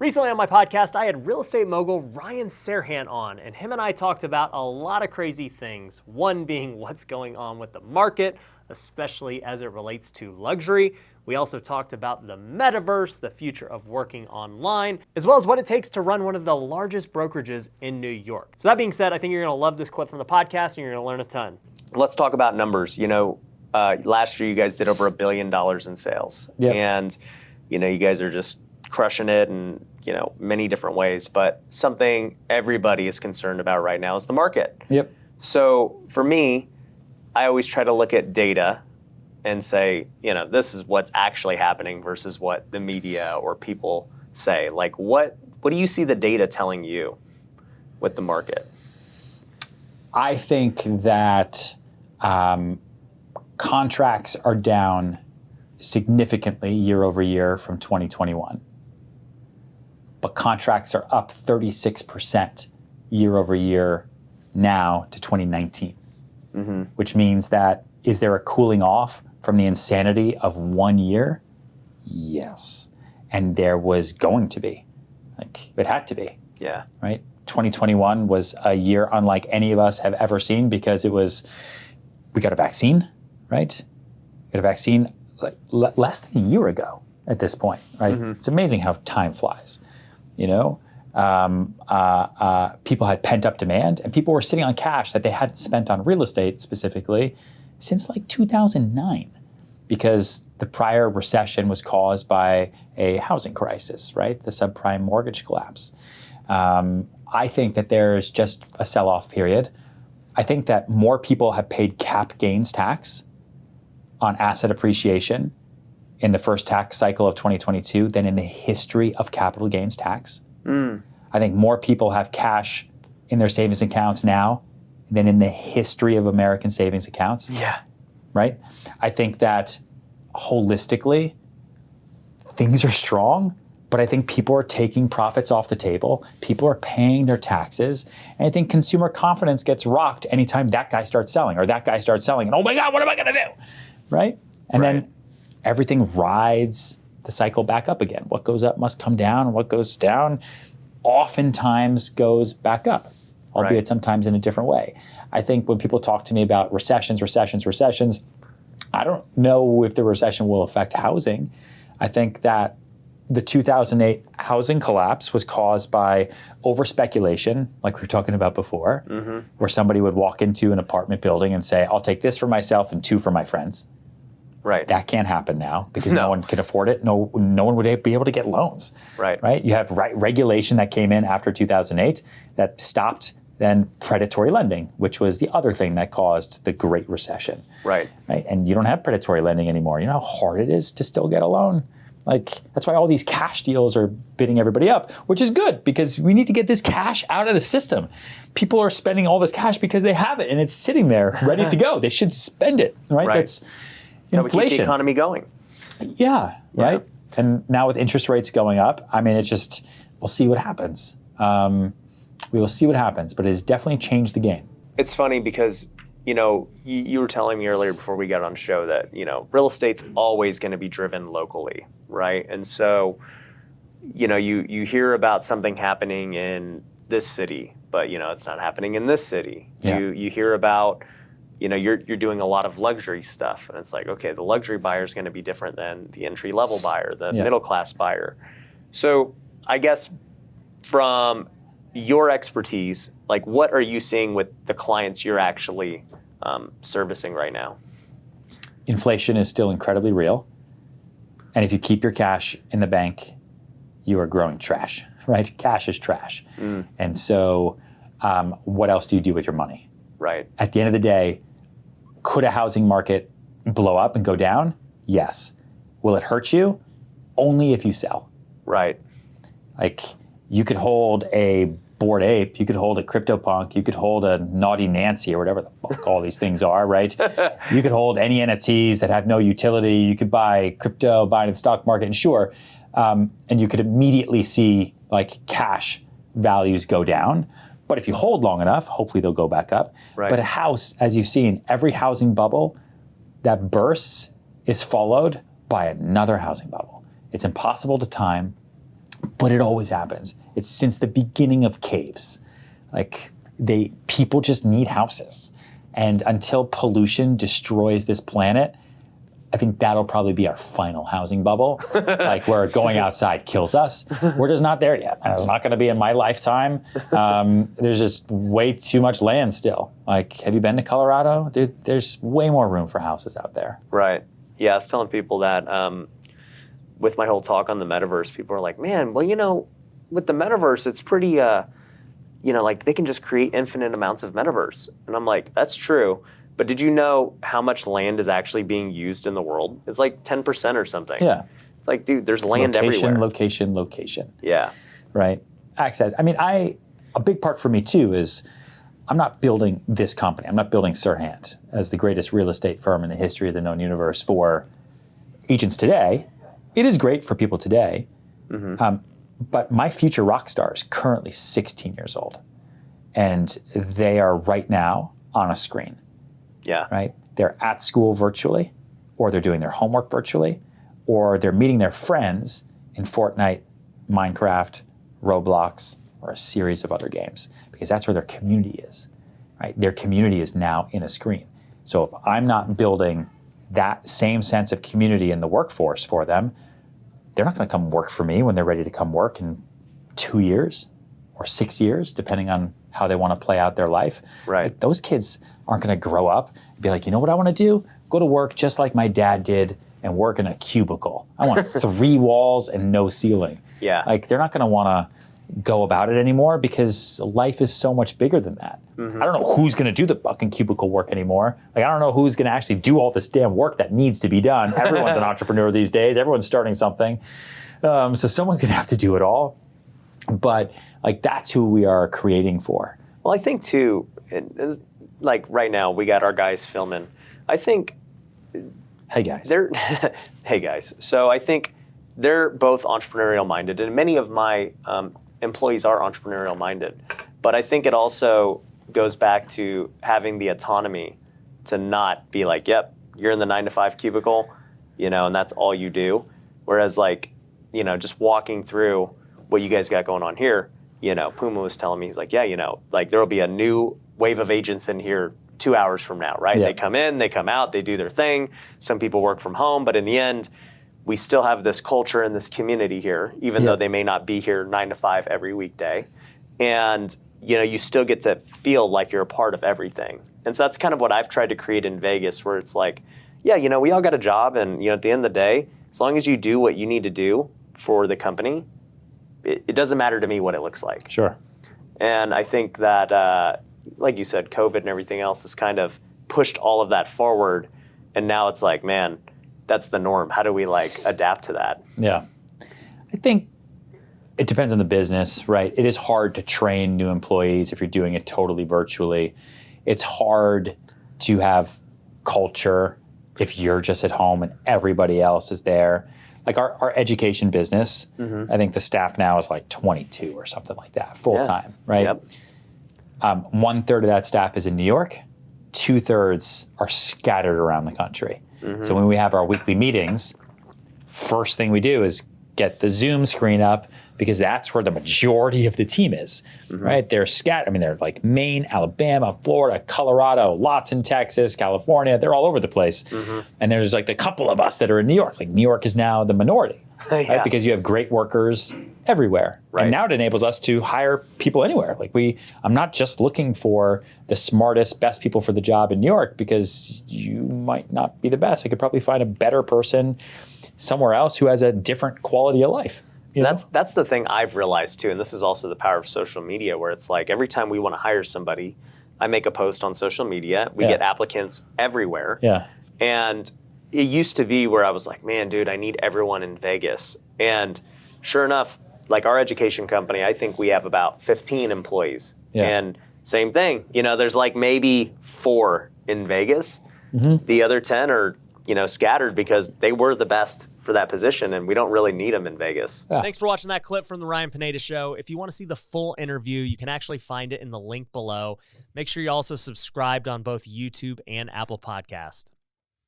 Recently on my podcast, I had real estate mogul Ryan Serhant on, and him and I talked about a lot of crazy things. One being what's going on with the market, especially as it relates to luxury. We also talked about the metaverse, the future of working online, as well as what it takes to run one of the largest brokerages in New York. So that being said, I think you're gonna love this clip from the podcast and you're gonna learn a ton. Let's talk about numbers. Last year you guys did over $1 billion in sales. Yep. And, you guys are just crushing it in, many different ways. But something everybody is concerned about right now is the market. Yep. So for me, I always try to look at data and say, this is what's actually happening versus what the media or people say. Like, what do you see the data telling you with the market? I think that contracts are down significantly year over year from 2021. But contracts are up 36% year over year now to 2019, which means that, is there a cooling off from the insanity of 1 year? Yes. And there was going to be. It had to be. Yeah. Right? 2021 was a year unlike any of us have ever seen because we got a vaccine, right? We got a vaccine less than a year ago at this point, right? It's amazing how time flies, People had pent up demand and people were sitting on cash that they hadn't spent on real estate specifically since 2009 because the prior recession was caused by a housing crisis, right? The subprime mortgage collapse. I think that there's just a sell-off period. I think that more people have paid cap gains tax on asset appreciation in the first tax cycle of 2022 than in the history of capital gains tax. I think more people have cash in their savings accounts now than in the history of American savings accounts. Yeah. Right? I think that holistically, things are strong, but I think people are taking profits off the table. People are paying their taxes. And I think consumer confidence gets rocked anytime that guy starts selling or that guy starts selling. And oh my God, what am I going to do? Right? And then everything rides the cycle back up again. What goes up must come down. And what goes down oftentimes goes back up, albeit sometimes in a different way. I think when people talk to me about recessions, I don't know if the recession will affect housing. I think that the 2008 housing collapse was caused by over-speculation, like we were talking about before, where somebody would walk into an apartment building and say, I'll take this for myself and 2 for my friends. Right. That can't happen now because no one can afford it. No one would be able to get loans. Right. You have regulation that came in after 2008 that stopped then predatory lending, which was the other thing that caused the Great Recession. Right. And you don't have predatory lending anymore. You know how hard it is to still get a loan? That's why all these cash deals are bidding everybody up, which is good because we need to get this cash out of the system. People are spending all this cash because they have it and it's sitting there ready to go. They should spend it, right? That's inflation. That would keep the economy going. Yeah, right? And now with interest rates going up, we'll see what happens. We will see what happens, but it has definitely changed the game. It's funny because, you were telling me earlier before we got on show that, real estate's always going to be driven locally, right? And so, you hear about something happening in this city, but, it's not happening in this city. Yeah. You hear about, you're doing a lot of luxury stuff, and it's like, okay, the luxury buyer is going to be different than the entry-level buyer, the middle-class buyer. So I guess from your expertise, what are you seeing with the clients you're actually servicing right now? Inflation is still incredibly real. And if you keep your cash in the bank, you are growing trash, right? Cash is trash. And so what else do you do with your money? Right. At the end of the day, could a housing market blow up and go down? Yes. Will it hurt you? Only if you sell. Right. You could hold a Bored Ape, you could hold a CryptoPunk, you could hold a Naughty Nancy or whatever the fuck all these things are, right? You could hold any NFTs that have no utility. You could buy crypto, buy into the stock market, and sure. And you could immediately see cash values go down. But if you hold long enough, hopefully they'll go back up. Right. But a house, as you've seen, every housing bubble that bursts is followed by another housing bubble. It's impossible to time. but it always happens. It's since the beginning of caves. Like people just need houses. And until pollution destroys this planet, I think that'll probably be our final housing bubble, like where going outside kills us. We're just not there yet. And it's not going to be in my lifetime. There's just way too much land still. Like, have you been to Colorado? Dude, there's way more room for houses out there. Right. Yeah, I was telling people that with my whole talk on the metaverse, people are like, man, well, with the metaverse, it's pretty, like they can just create infinite amounts of metaverse. And I'm like, that's true. But did you know how much land is actually being used in the world? It's like 10% or something. Yeah. It's like, dude, there's land everywhere. Location. Yeah. Right. Access. I mean, a big part for me too is I'm not building this company. I'm not building Serhant as the greatest real estate firm in the history of the known universe for agents today. It is great for people today. Mm-hmm. But my future rock star is currently 16 years old. And they are right now on a screen. Yeah. Right? They're at school virtually, or they're doing their homework virtually, or they're meeting their friends in Fortnite, Minecraft, Roblox, or a series of other games, because that's where their community is. Right? Their community is now in a screen. So if I'm not building that same sense of community in the workforce for them, they're not going to come work for me when they're ready to come work in 2 years or 6 years, depending on how they want to play out their life. Right. Like, those kids aren't going to grow up and be like, you know what I want to do? Go to work just like my dad did and work in a cubicle. I want 3 walls and no ceiling. Yeah. Like, they're not going to want to go about it anymore because life is so much bigger than that. Mm-hmm. I don't know who's going to do the fucking cubicle work anymore. Like, I don't know who's going to actually do all this damn work that needs to be done. Everyone's an entrepreneur these days. Everyone's starting something. So someone's going to have to do it all. But like, that's who we are creating for. Well, I think too, like right now we got our guys filming. I think Hey guys. Hey guys. So I think they're both entrepreneurial minded, and many of my employees are entrepreneurial minded. But I think it also goes back to having the autonomy to not be like, yep, you're in the 9-to-5 cubicle, and that's all you do. Whereas like, just walking through what you guys got going on here, Puma was telling me, he's like, yeah, like there'll be a new wave of agents in here 2 hours from now, right? Yeah. They come in, they come out, they do their thing. Some people work from home, but in the end, we still have this culture and this community here, even though they may not be here 9 to 5 every weekday. And, you still get to feel like you're a part of everything. And so that's kind of what I've tried to create in Vegas, where it's like, yeah, we all got a job, and, at the end of the day, as long as you do what you need to do for the company, it doesn't matter to me what it looks like. Sure. And I think that, like you said, COVID and everything else has kind of pushed all of that forward. And now it's like, man, that's the norm. How do we adapt to that? Yeah. I think it depends on the business, right? It is hard to train new employees if you're doing it totally virtually. It's hard to have culture if you're just at home and everybody else is there. Like our education business, I think the staff now is like 22 or something like that, full time, right? Yep. 1/3 of that staff is in New York. 2/3 are scattered around the country. Mm-hmm. So when we have our weekly meetings, first thing we do is get the Zoom screen up, because that's where the majority of the team is, right? They're scattered. I mean, they're like Maine, Alabama, Florida, Colorado, lots in Texas, California. They're all over the place. And there's like a couple of us that are in New York. Like, New York is now the minority, right? Because you have great workers everywhere. Right. And now it enables us to hire people anywhere. Like, I'm not just looking for the smartest, best people for the job in New York, because you might not be the best. I could probably find a better person somewhere else who has a different quality of life. That's the thing I've realized too, and this is also the power of social media, where it's like every time we want to hire somebody, I make a post on social media. We get applicants everywhere. Yeah. And it used to be where I was like, man, dude, I need everyone in Vegas. And sure enough, like our education company, I think we have about 15 employees. Yeah. And same thing, there's like maybe 4 in Vegas. The other 10 are, scattered because they were the best for that position, and we don't really need them in Vegas. Yeah. Thanks for watching that clip from the Ryan Pineda Show. If you want to see the full interview, you can actually find it in the link below. Make sure you also subscribed on both YouTube and Apple Podcast.